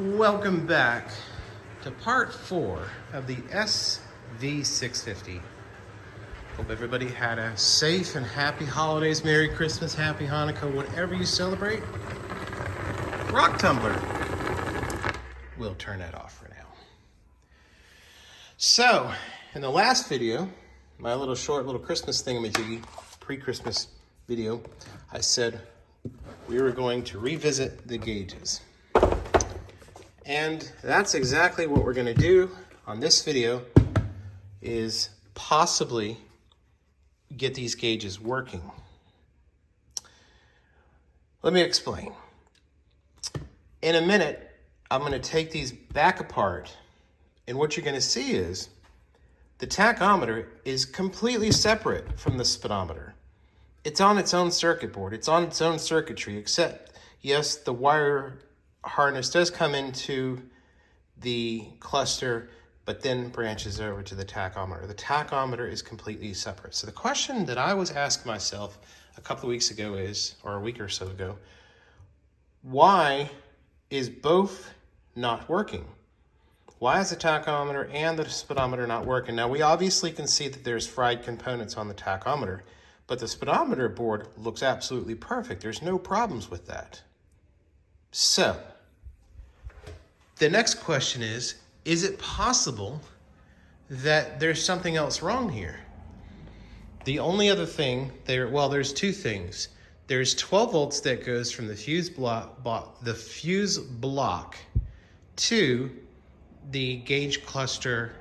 Welcome back to part 4 of the SV650. Hope everybody had a safe and happy holidays, Merry Christmas, Happy Hanukkah, whatever you celebrate. Rock tumbler. We'll turn that off for now. So, in the last video, my short little Christmas thingamajiggy, pre-Christmas video, I said we were going to revisit the gauges. And that's exactly what we're going to do on this video, is possibly get these gauges working. Let me explain. In a minute, I'm going to take these back apart, and what you're going to see is the tachometer is completely separate from the speedometer. It's on its own circuit board. It's on its own circuitry, except, yes, the wire harness does come into the cluster, but then branches over to the tachometer. The tachometer is completely separate. So the question that I was asking myself a couple of weeks ago is, or a week or so ago, why is both not working? Why is the tachometer and the speedometer not working? Now, we obviously can see that there's fried components on the tachometer, but the speedometer board looks absolutely perfect. There's no problems with that. So, the next question is it possible that there's something else wrong here? The only other thing, there's two things. There's 12 volts that goes from the fuse block to the gauge cluster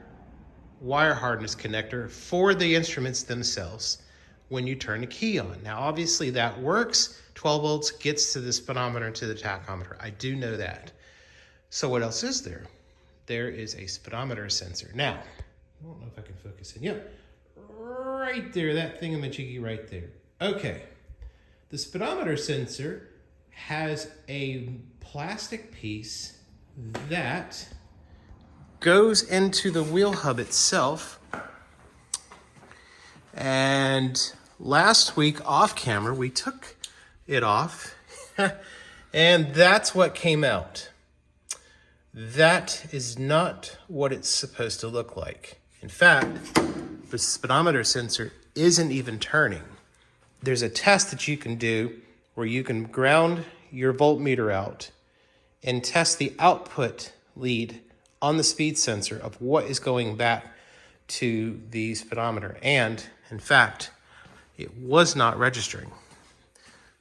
wire hardness connector for the instruments themselves when you turn the key on. Now, obviously that works. 12 volts gets to the speedometer and to the tachometer. I do know that. So what else is there? There is a speedometer sensor. Now, I don't know if I can focus in. Yep, right there, that thingamajiggy right there. Okay, the speedometer sensor has a plastic piece that goes into the wheel hub itself. And last week off camera, we took it off and that's what came out. That is not what it's supposed to look like. In fact, the speedometer sensor isn't even turning. There's a test that you can do where you can ground your voltmeter out and test the output lead on the speed sensor of what is going back to the speedometer. And in fact, it was not registering.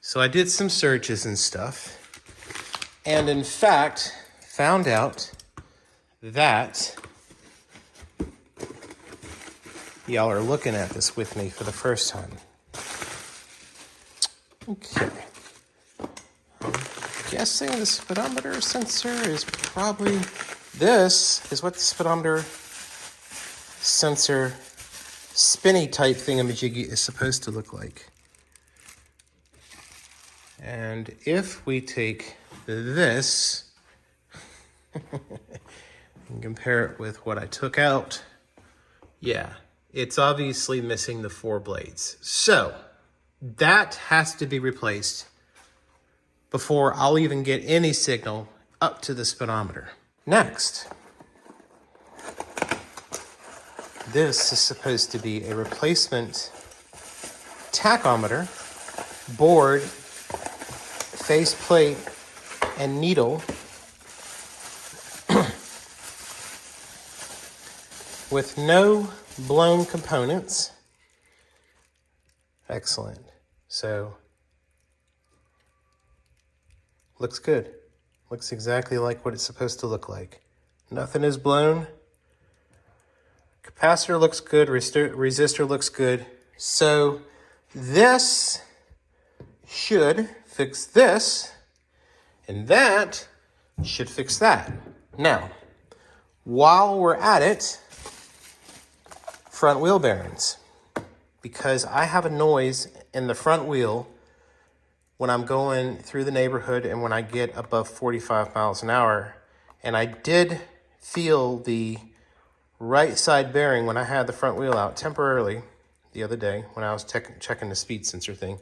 So I did some searches and stuff, and in fact, found out that y'all are looking at this with me for the first time. Okay. I'm guessing the speedometer sensor is probably, this is what the speedometer sensor spinny type thingamajiggy is supposed to look like. And if we take this and compare it with what I took out, yeah, it's obviously missing the 4 blades. So that has to be replaced before I'll even get any signal up to the speedometer. Next, this is supposed to be a replacement tachometer, board, faceplate, and needle with no blown components. Excellent. So, looks good. Looks exactly like what it's supposed to look like. Nothing is blown. Capacitor looks good. Resistor looks good. So, this should fix this, and that should fix that. Now, while we're at it, front wheel bearings, because I have a noise in the front wheel when I'm going through the neighborhood and when I get above 45 miles an hour, and I did feel the right side bearing when I had the front wheel out temporarily the other day when I was checking the speed sensor thing.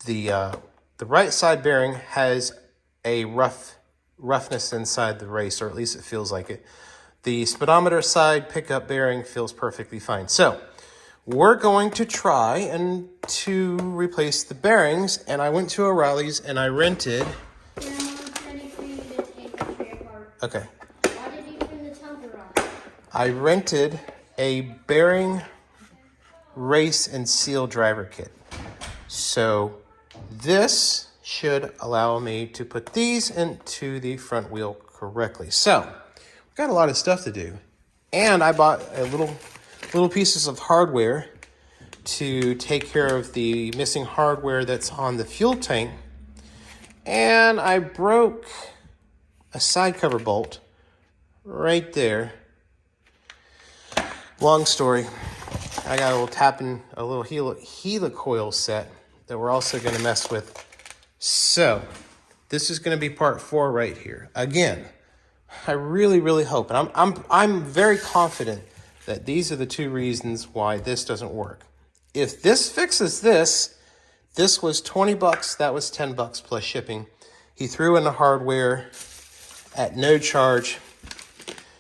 The right side bearing has a rough roughness inside the race, or at least it feels like it. The speedometer side pickup bearing feels perfectly fine. So we're going to try and to replace the bearings, and I went to O'Reilly's and I rented. Okay. Why did you turn the temper on? I rented a bearing race and seal driver kit. So this should allow me to put these into the front wheel correctly. So we've got a lot of stuff to do. And I bought a little pieces of hardware to take care of the missing hardware that's on the fuel tank. And I broke a side cover bolt right there. Long story. I got a little helicoil set that we're also going to mess with. So this is going to be part 4 right here. Again, I really hope, and I'm very confident that these are the 2 reasons why this doesn't work. If this fixes this, this was $20, that was $10 plus shipping. He threw in the hardware at no charge.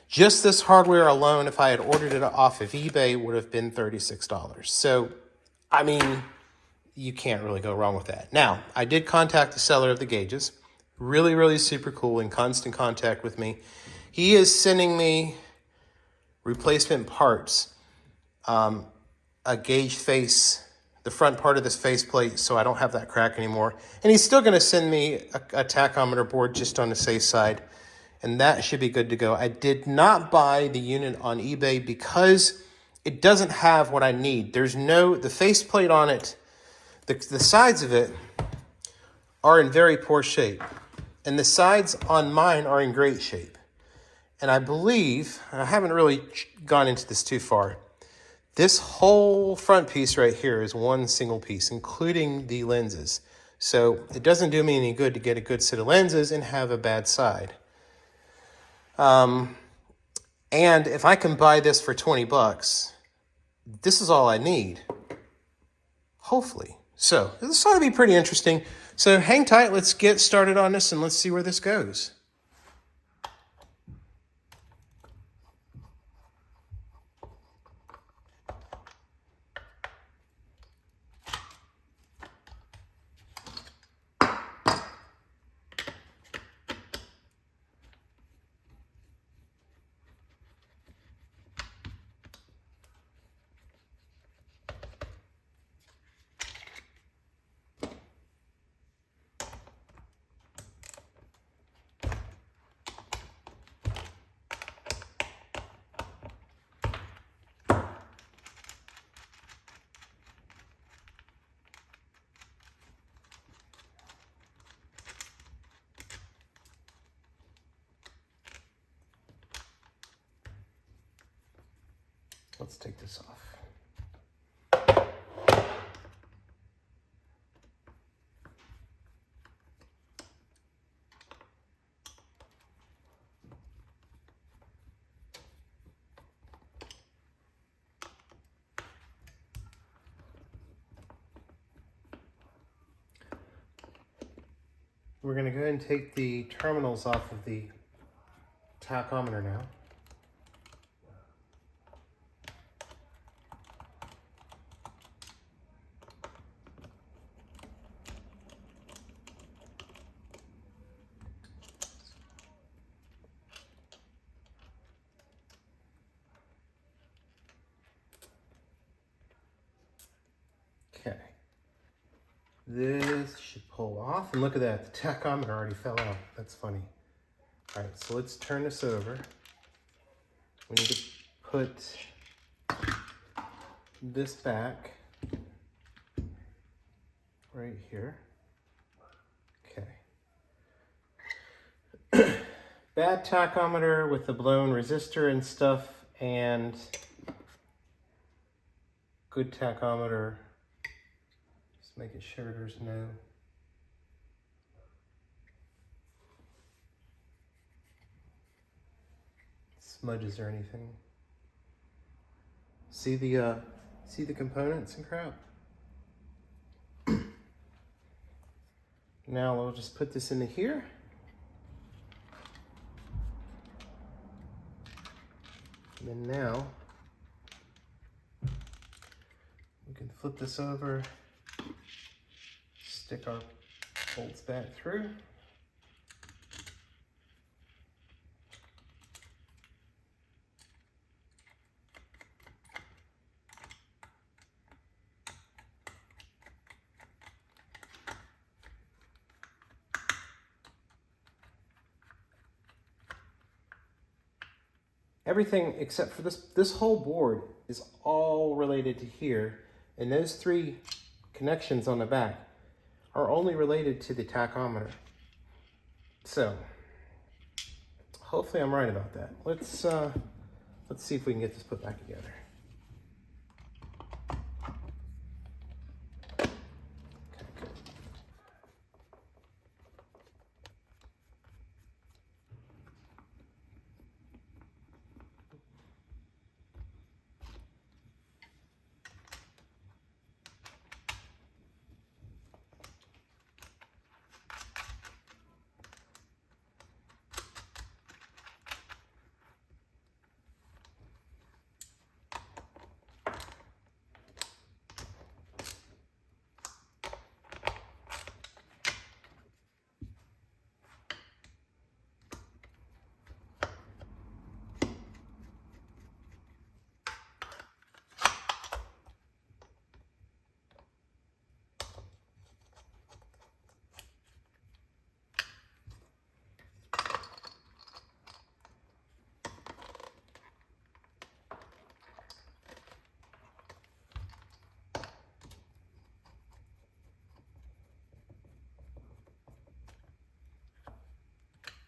Just this hardware alone, if I had ordered it off of eBay, would have been $36. So, I mean, you can't really go wrong with that. Now, I did contact the seller of the gauges. Really super cool, in constant contact with me. He is sending me replacement parts, a gauge face, the front part of this faceplate, so I don't have that crack anymore. And he's still going to send me a tachometer board just on the safe side. And that should be good to go. I did not buy the unit on eBay because it doesn't have what I need. The faceplate on it, the sides of it are in very poor shape. And the sides on mine are in great shape. And I believe, I haven't really gone into this too far, this whole front piece right here is one single piece, including the lenses. So it doesn't do me any good to get a good set of lenses and have a bad side. And if I can buy this for $20, this is all I need, hopefully. So this ought to be pretty interesting. So hang tight, let's get started on this and let's see where this goes. Let's take this off. We're going to go ahead and take the terminals off of the tachometer now. Okay, this should pull off, and look at that, the tachometer already fell out. That's funny. All right, so let's turn this over. We need to put this back right here. Okay. Bad tachometer with the blown resistor and stuff, and good tachometer. Just making sure there's no smudges or anything. See the components and crap. Now we'll just put this into here. And then now, we can flip this over, stick our bolts back through. Everything except for this whole board is all related to here, and those three connections on the back are only related to the tachometer. So hopefully I'm right about that. Let's see if we can get this put back together. Okay, good.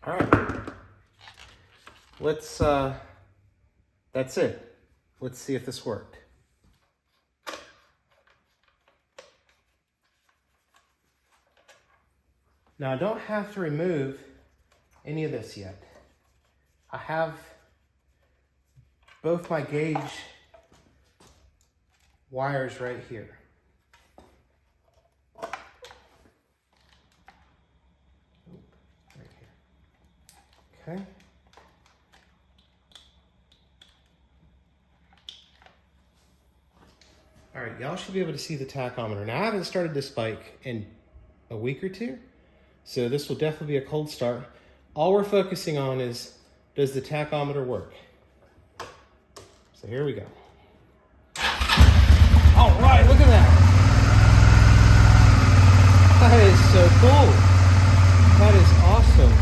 All right, that's it. Let's see if this worked. Now I don't have to remove any of this yet. I have both my gauge wires right here. Okay. All right, y'all should be able to see the tachometer. Now I haven't started this bike in a week or two, so this will definitely be a cold start. All we're focusing on is, does the tachometer work? So here we go. All right, look at that. That is so cool. That is awesome.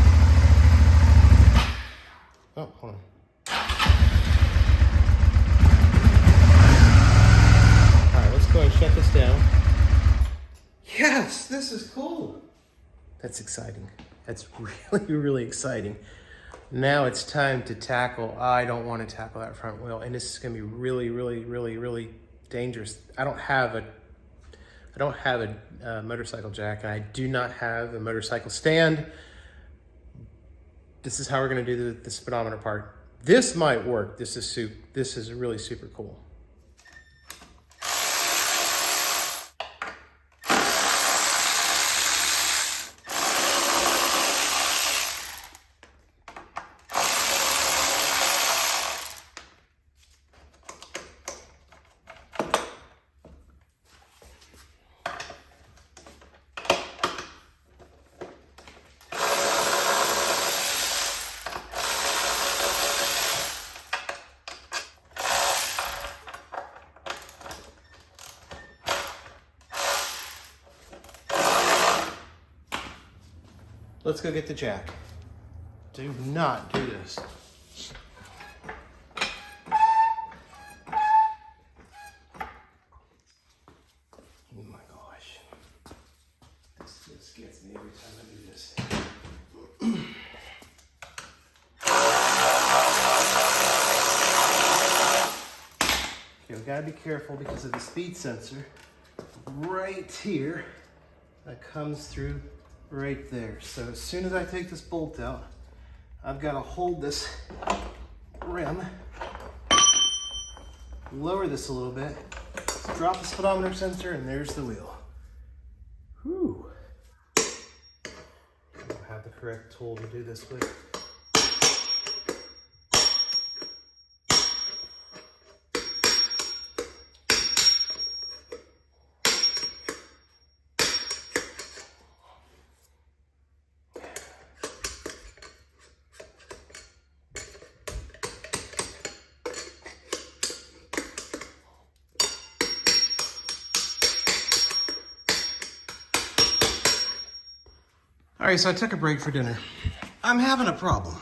Oh, hold on. All right, let's go and shut this down. Yes, this is cool. That's exciting. That's really, really exciting. Now it's time to tackle. I don't want to tackle that front wheel, and this is going to be really, really, really, really dangerous. I don't have a motorcycle jack, and I do not have a motorcycle stand. This is how we're going to do the speedometer part. This might work. This is really super cool. Let's go get the jack. Do not do this. Oh my gosh. This gets me every time I do this. Okay, we gotta be careful because of the speed sensor right here that comes through right there. So as soon as I take this bolt out, I've got to hold this rim, lower this a little bit, drop the speedometer sensor, and there's the wheel. Whew. I don't have the correct tool to do this with. right, so I took a break for dinner. I'm having a problem.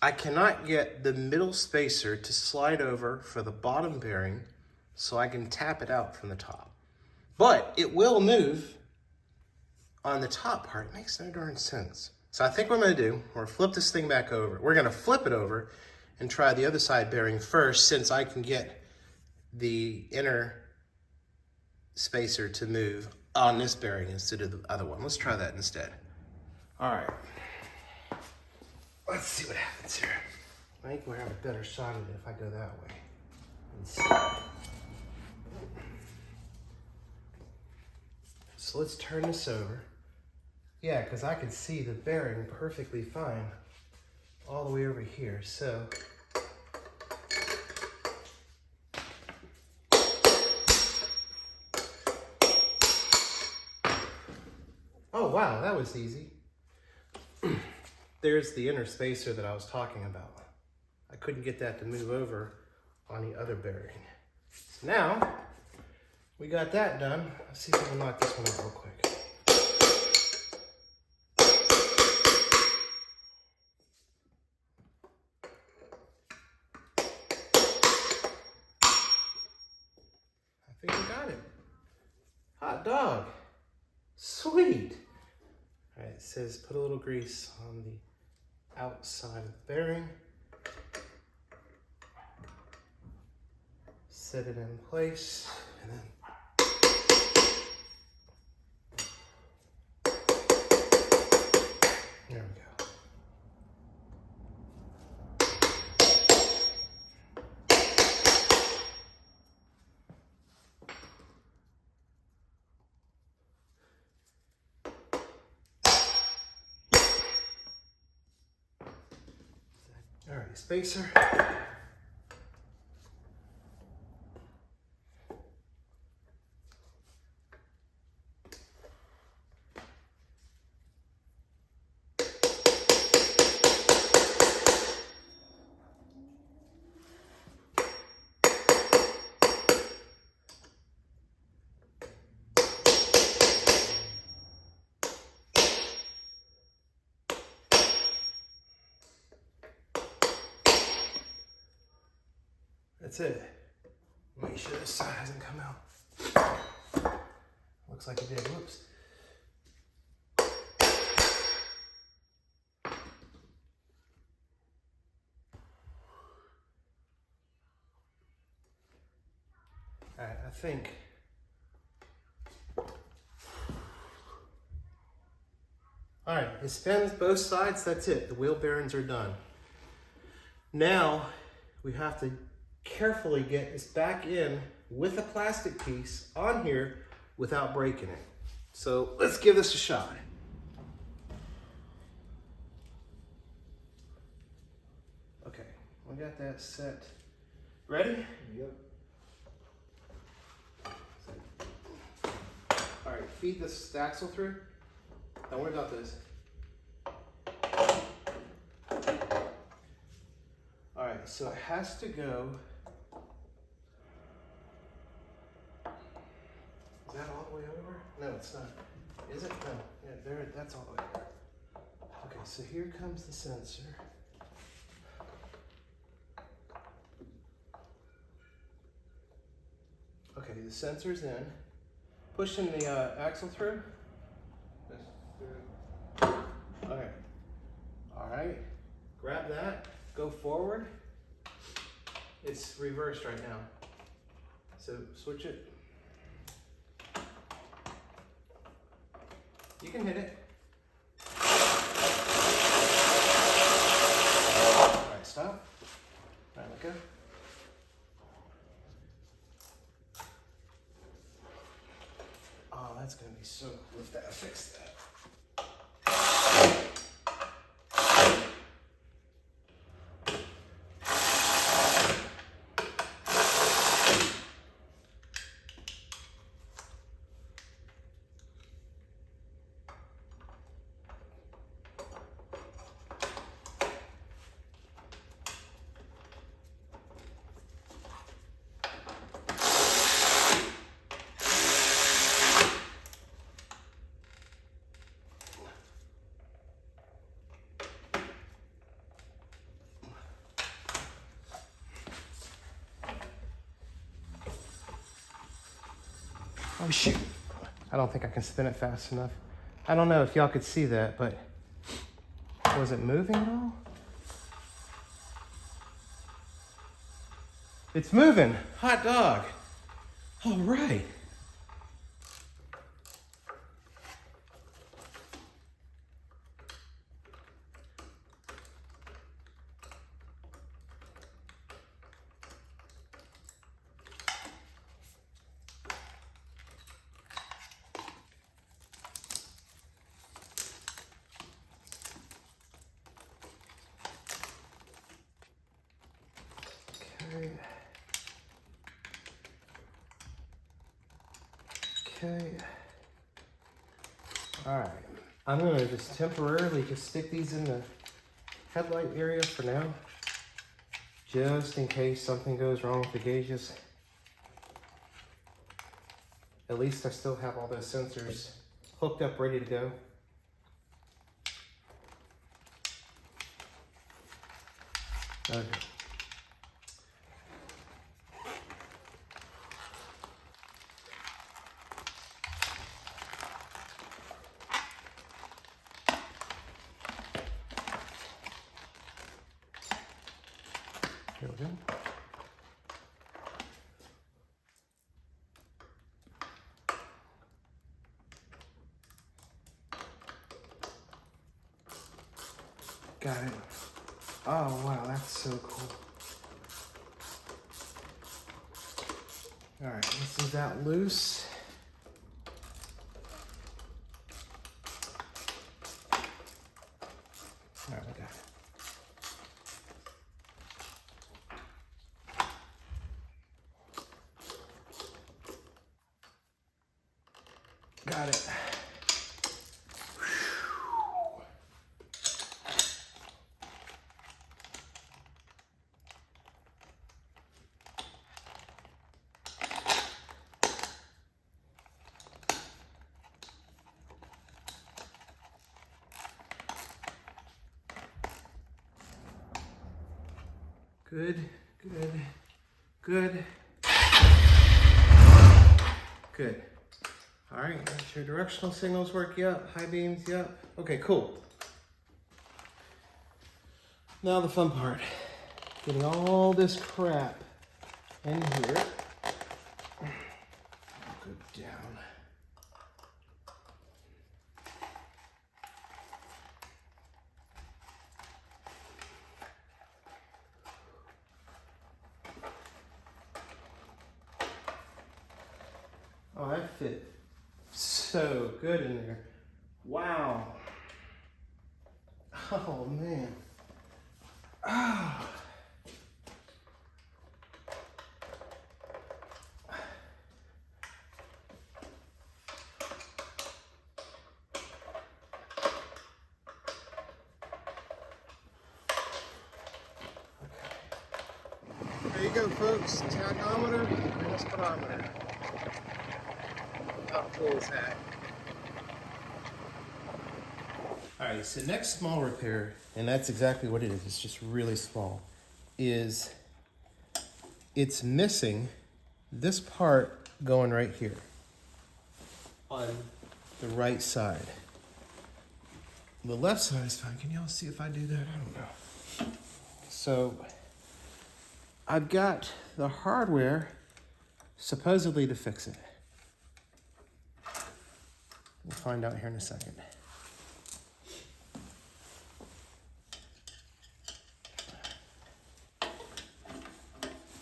I cannot get the middle spacer to slide over for the bottom bearing so I can tap it out from the top. But it will move on the top part. It makes no darn sense. So I think what I'm gonna do, we're gonna flip this thing back over. We're gonna flip it over and try the other side bearing first, since I can get the inner spacer to move on this bearing instead of the other one. Let's try that instead. All right. Let's see what happens here. I think we'll have a better shot at it if I go that way. So let's turn this over. Yeah, because I can see the bearing perfectly fine all the way over here. So oh wow, that was easy. There's the inner spacer that I was talking about. I couldn't get that to move over on the other bearing. So now we got that done. Let's see if we can knock this one out real quick. I think we got it. Hot dog. Sweet. All right, it says put a little grease on the outside of the bearing. Set it in place, and then there we go. All right, spacer. That's it. Make sure this side hasn't come out. Looks like it did. Whoops. All right, I think. All right, it spins both sides. That's it. The wheel bearings are done. Now we have to carefully get this back in with a plastic piece on here without breaking it. So let's give this a shot. Okay, we got that set. Ready? Yep. All right, feed this axle through. Don't worry about this. All right, so it has to go. Is that all the way over? No, it's not. Is it? No. Yeah, there. That's all the way over. Okay, so here comes the sensor. Okay, the sensor's in. Pushing the axle through. Okay. All right. Grab that. Go forward. It's reversed right now. So switch it. You can hit it. All right, stop. All right, let go. Oh, that's gonna be so cool if that fixed that. Oh shoot. I don't think I can spin it fast enough. I don't know if y'all could see that, but was it moving at all? It's moving. Hot dog. All right. Okay. All right. I'm gonna just temporarily just stick these in the headlight area for now, just in case something goes wrong with the gauges. At least I still have all those sensors hooked up, ready to go. Okay. Here we go. Got it. Oh wow, that's so cool. All right, this is that loose. All right, we got it. Got it. Good, good, good. Good. All right, make sure directional signals work. Yep. High beams. Yep. Okay, cool. Now the fun part. Getting all this crap in here. Go down. Oh, that fit so good in there. Wow. Oh, man. Ah. There you go, folks. Tachometer and a speedometer. How cool is that? All right, so next small repair, and that's exactly what it is, it's just really small, is it's missing this part going right here on the right side. The left side is fine. Can y'all see if I do that? I don't know. So I've got the hardware supposedly to fix it. We'll find out here in a second.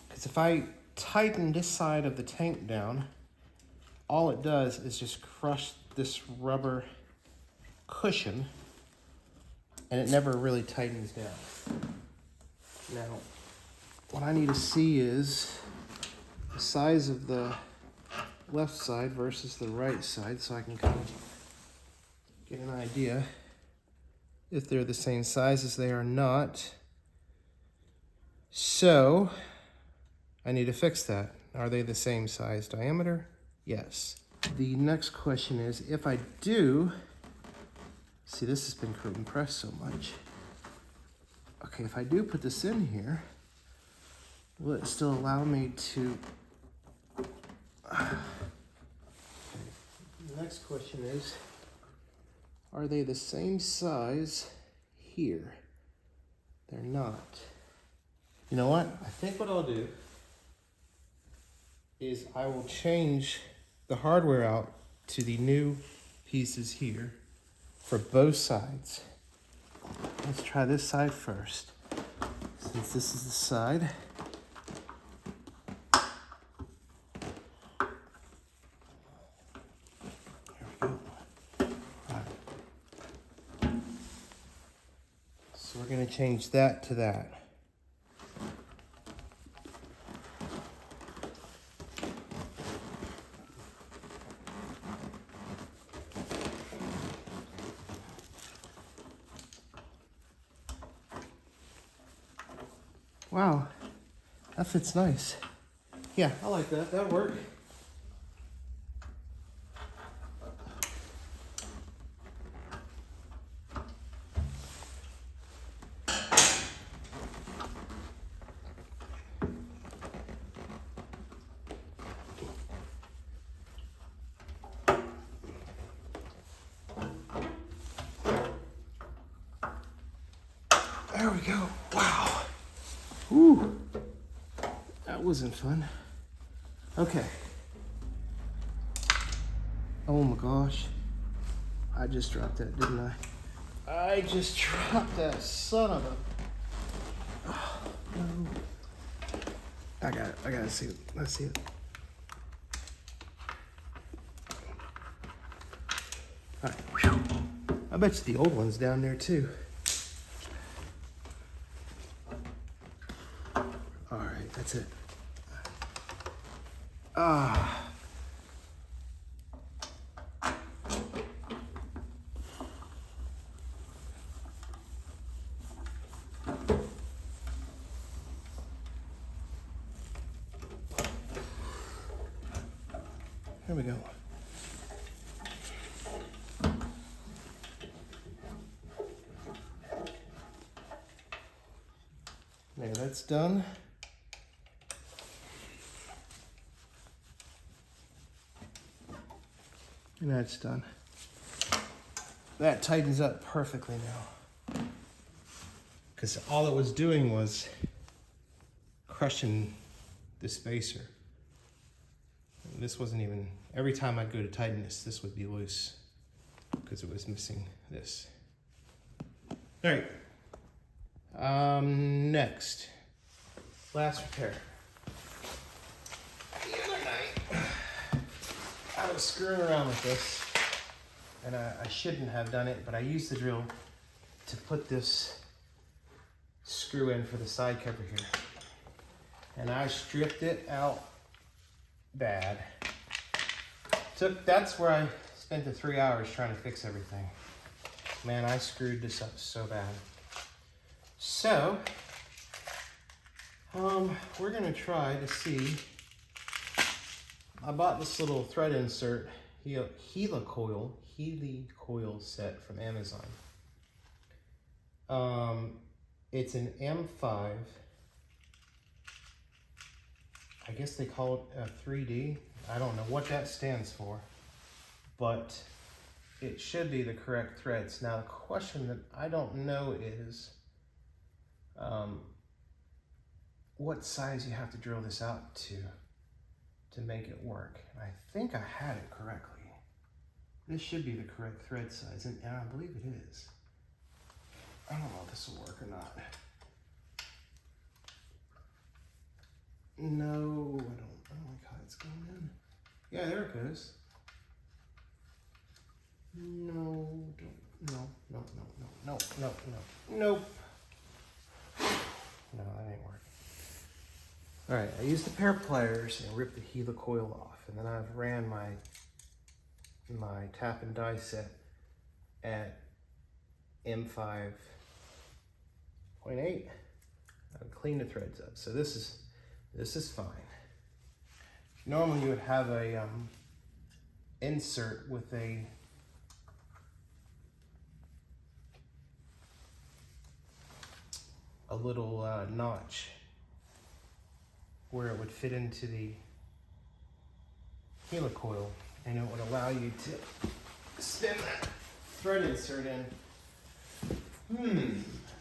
Because if I tighten this side of the tank down, all it does is just crush this rubber cushion, and it never really tightens down. Now, what I need to see is the size of the left side versus the right side, so I can kind of get an idea if they're the same size as they are not. So I need to fix that. Are they the same size diameter? Yes. The next question is, if I do, see, this has been compressed so much. Okay, if I do put this in here, will it still allow me to next question is, are they the same size here? They're not. You know what? I think what I'll do is I will change the hardware out to the new pieces here for both sides. Let's try this side first, since this is the side. There we go. All right. So we're going to change that to that. Wow, that fits nice. Yeah, I like that. That'll work. There we go. Wow. Ooh, that wasn't fun. Okay. Oh my gosh. I just dropped that, didn't I? I just dropped that son of a... Oh, no. I got it. I gotta see it. Let's see it. All right. Whew. I bet you the old one's down there too. All right, that's it. Ah. Here we go. There, that's done. And that's done. That tightens up perfectly now. Because all it was doing was crushing the spacer. And this wasn't even, every time I'd go to tighten this would be loose because it was missing this. All right. Next, last repair. The other night, I was screwing around with this, and I shouldn't have done it, but I used the drill to put this screw in for the side cover here. And I stripped it out bad. That's where I spent the 3 hours trying to fix everything. Man, I screwed this up so bad. So, we're gonna try to see. I bought this little thread insert, helicoil set from Amazon. It's an M5. I guess they call it a 3D. I don't know what that stands for, but it should be the correct threads. Now, the question that I don't know is, what size you have to drill this out to make it work. And I think I had it correctly. This should be the correct thread size, and I believe it is. I don't know if this will work or not. No, I don't like how it's going in. Yeah, there it goes. No, nope. No, that ain't working. All right, I used a pair of pliers and ripped the helicoil off, and then I've ran my tap and die set at M5.8. I've cleaned the threads up, so this is fine. Normally you would have a insert with a little notch where it would fit into the helicoil, and it would allow you to spin that thread insert in.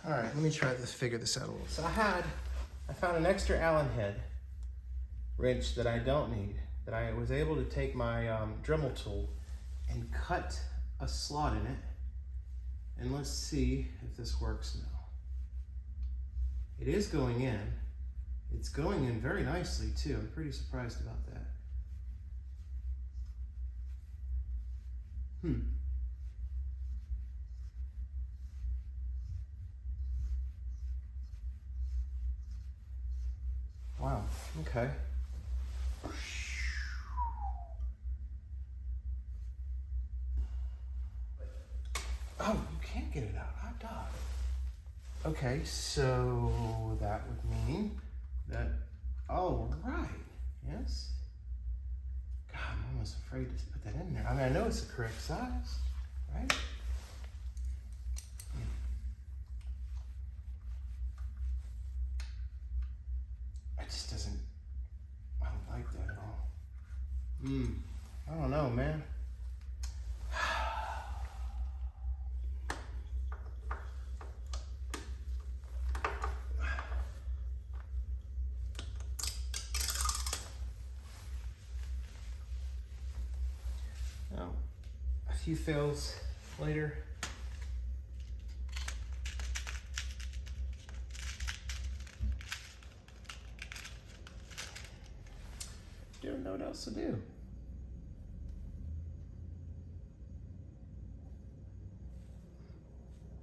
All right, let me try to figure this out a little. So I found an extra Allen head wrench that I don't need, that I was able to take my Dremel tool and cut a slot in it. And let's see if this works now. It is going in. It's going in very nicely too. I'm pretty surprised about that. Wow, okay. Oh, you can't get it out. Hot dog. Okay, so that would mean that, oh, right, yes. God, I'm almost afraid to put that in there. I mean, I know it's the correct size, right? It just doesn't, I don't like that at all. I don't know, man. A few fails later. Don't know what else to do.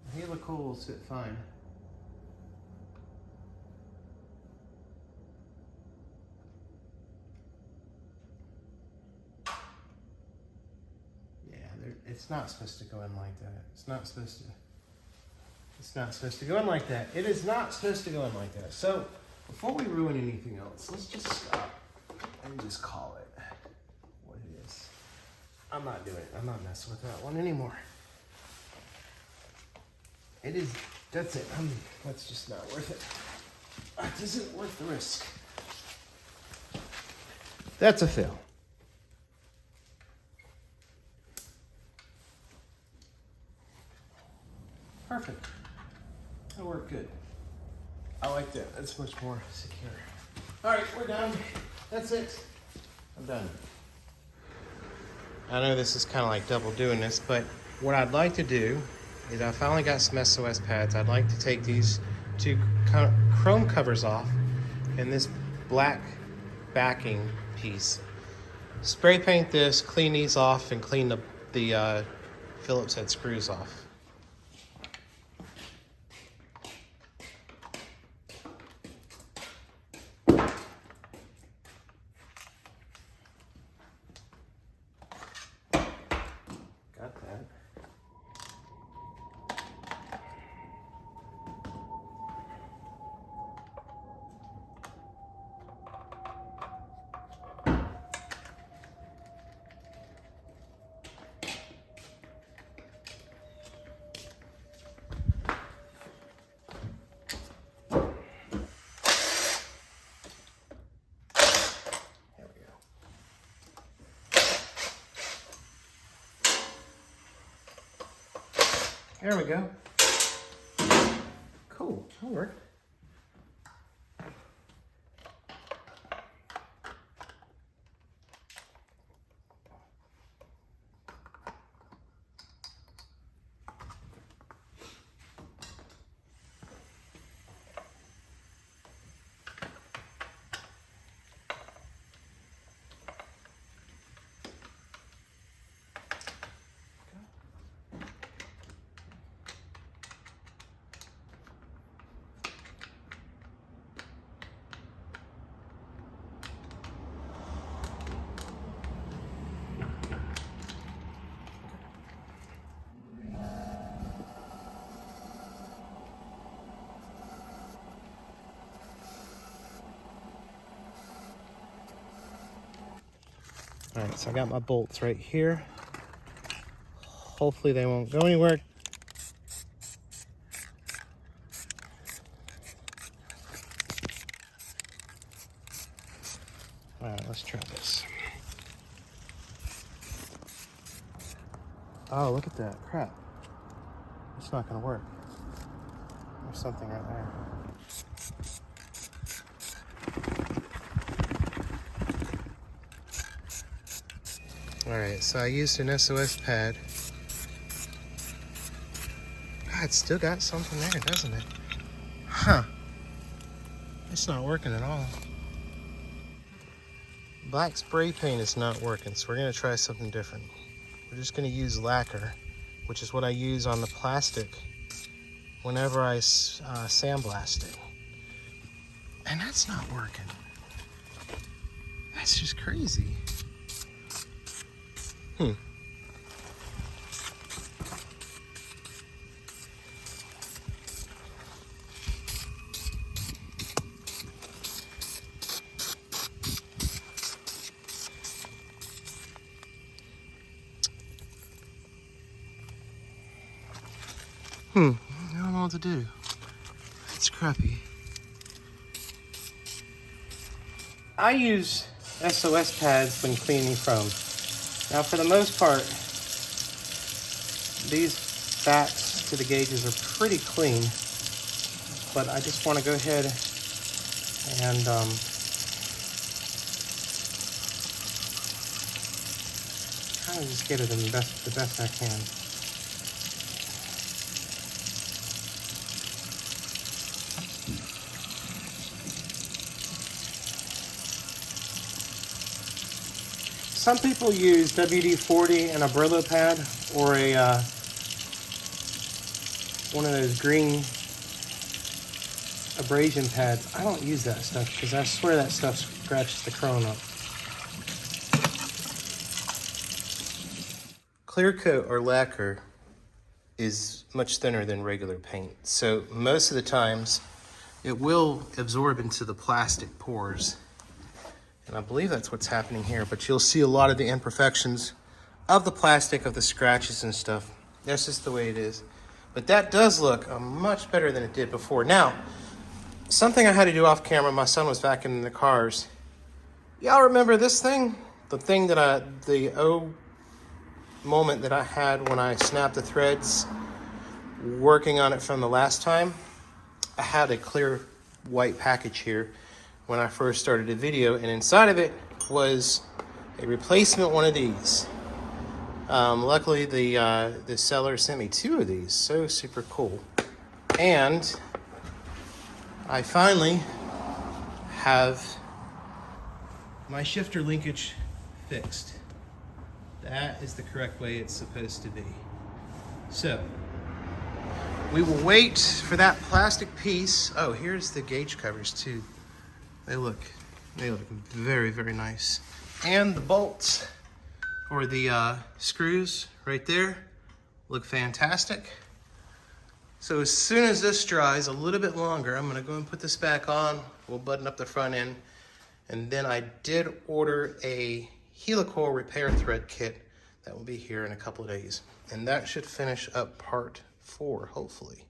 The helical will sit fine. It's not supposed to go in like that. It's not supposed to go in like that. It is not supposed to go in like that. So before we ruin anything else, let's just stop and just call it what it is. I'm not doing it. I'm not messing with that one anymore. It is, that's it. That's just not worth it. It isn't worth the risk. That's a fail. Perfect. That worked good. I like that. That's much more secure. All right, we're done. That's it. I'm done. I know this is kind of like double doing this, but what I'd like to do is I finally got some SOS pads. I'd like to take these two chrome covers off and this black backing piece. Spray paint this, clean these off, and clean the Phillips head screws off. There we go. Cool, that worked. All right, so I got my bolts right here. Hopefully they won't go anywhere. All right, let's try this. Oh, look at that. Crap. It's not going to work. There's something right there. Alright, so I used an SOS pad. God, it's still got something there, doesn't it? Huh. It's not working at all. Black spray paint is not working, so we're going to try something different. We're just going to use lacquer, which is what I use on the plastic whenever I sandblast it. And that's not working. That's just crazy. I don't know what to do. It's crappy. I use SOS pads when cleaning foam. Now, for the most part, these backs to the gauges are pretty clean, but I just want to go ahead and kind of just get it in the best I can. Some people use WD-40 and a Brillo pad, or a one of those green abrasion pads. I don't use that stuff because I swear that stuff scratches the chrome up. Clear coat or lacquer is much thinner than regular paint, so most of the times it will absorb into the plastic pores. And I believe that's what's happening here, but you'll see a lot of the imperfections of the plastic, of the scratches and stuff. That's just the way it is. But that does look much better than it did before. Now, something I had to do off camera, my son was vacuuming the cars. Y'all remember this thing? The thing that the moment that I had when I snapped the threads working on it from the last time? I had a clear white package here when I first started the video, and inside of it was a replacement one of these. Luckily, the seller sent me 2 of these. So super cool. And I finally have my shifter linkage fixed. That is the correct way it's supposed to be. So we will wait for that plastic piece. Oh, here's the gauge covers too. They look very, very nice. And the bolts or the screws right there look fantastic. So as soon as this dries a little bit longer, I'm gonna go and put this back on. We'll button up the front end. And then I did order a helicoil repair thread kit that will be here in a couple of days. And that should finish up part 4, hopefully.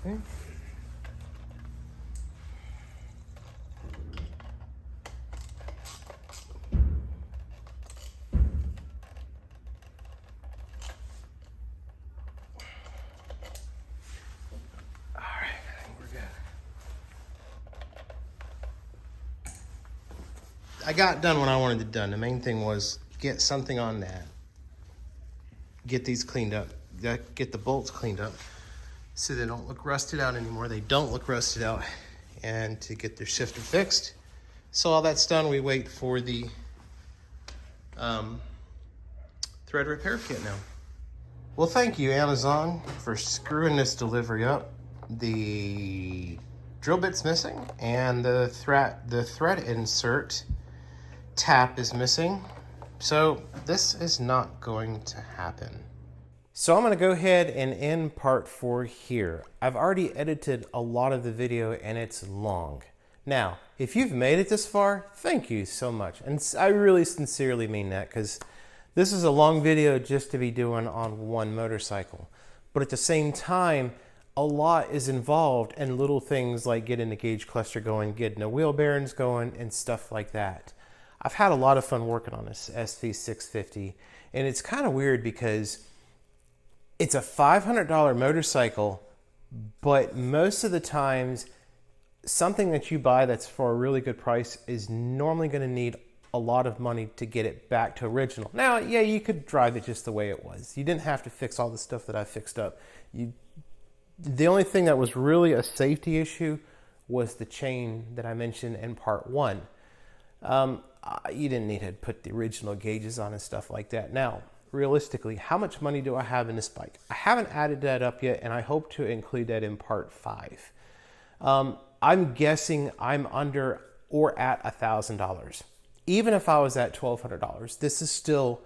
Okay. I got done what I wanted to done. The main thing was get something on that. Get these cleaned up. Get the bolts cleaned up so they don't look rusted out anymore. They don't look rusted out. And to get their shifter fixed. So all that's done, we wait for the thread repair kit now. Well, thank you, Amazon, for screwing this delivery up. The drill bit's missing and the thread insert tap is missing. So this is not going to happen. So I'm going to go ahead and end part 4 here. I've already edited a lot of the video and it's long. Now, if you've made it this far, thank you so much. And I really sincerely mean that, because this is a long video just to be doing on one motorcycle. But at the same time, a lot is involved in little things like getting the gauge cluster going, getting the wheel bearings going, and stuff like that. I've had a lot of fun working on this SV650, and it's kind of weird because it's a $500 motorcycle, but most of the times, something that you buy that's for a really good price is normally going to need a lot of money to get it back to original. Now, yeah, you could drive it just the way it was. You didn't have to fix all the stuff that I fixed up. The only thing that was really a safety issue was the chain that I mentioned in part 1. You didn't need to put the original gauges on and stuff like that. Now, realistically, how much money do I have in this bike? I haven't added that up yet, and I hope to include that in part 5. I'm guessing I'm under or at $1,000. Even if I was at $1,200, this is still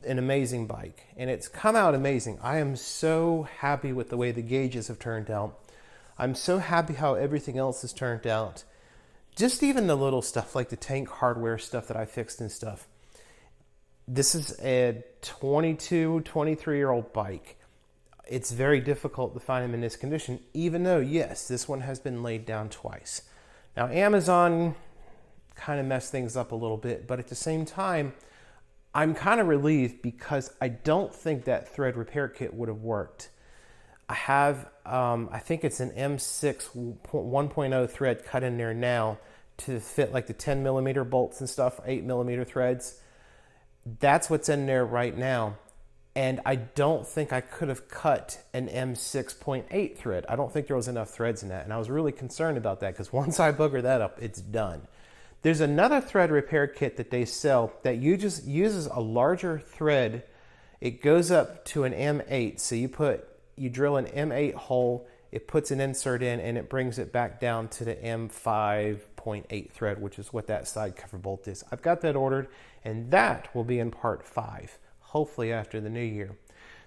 an amazing bike, and it's come out amazing. I am so happy with the way the gauges have turned out. I'm so happy how everything else has turned out. Just even the little stuff like the tank hardware stuff that I fixed and stuff. This is a 22, 23-year-old bike. It's very difficult to find them in this condition, even though, yes, this one has been laid down twice. Now, Amazon kind of messed things up a little bit, but at the same time, I'm kind of relieved because I don't think that thread repair kit would have worked. I have, I think it's an M6 1.0 thread cut in there now to fit like the 10 millimeter bolts and stuff, 8 millimeter threads. That's what's in there right now. And I don't think I could have cut an M6.8 thread. I don't think there was enough threads in that. And I was really concerned about that because once I booger that up, it's done. There's another thread repair kit that they sell that uses a larger thread. It goes up to an M8. So you drill an M8 hole, it puts an insert in, and it brings it back down to the M5.8 thread, which is what that side cover bolt is. I've got that ordered, and that will be in part 5, hopefully after the new year.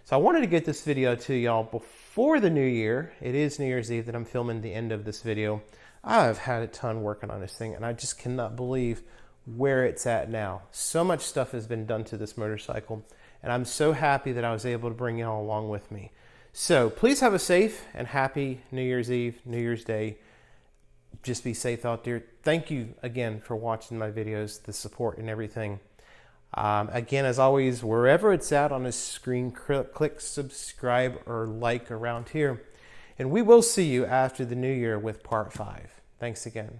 So I wanted to get this video to y'all before the new year. It is New Year's Eve that I'm filming the end of this video. I've had a ton working on this thing, and I just cannot believe where it's at now. So much stuff has been done to this motorcycle, and I'm so happy that I was able to bring y'all along with me. So please have a safe and happy New Year's Eve, New Year's Day. Just be safe out there. Thank you again for watching my videos, the support and everything. Again, as always, wherever it's at on the screen, click subscribe or like around here. And we will see you after the new year with part 5. Thanks again.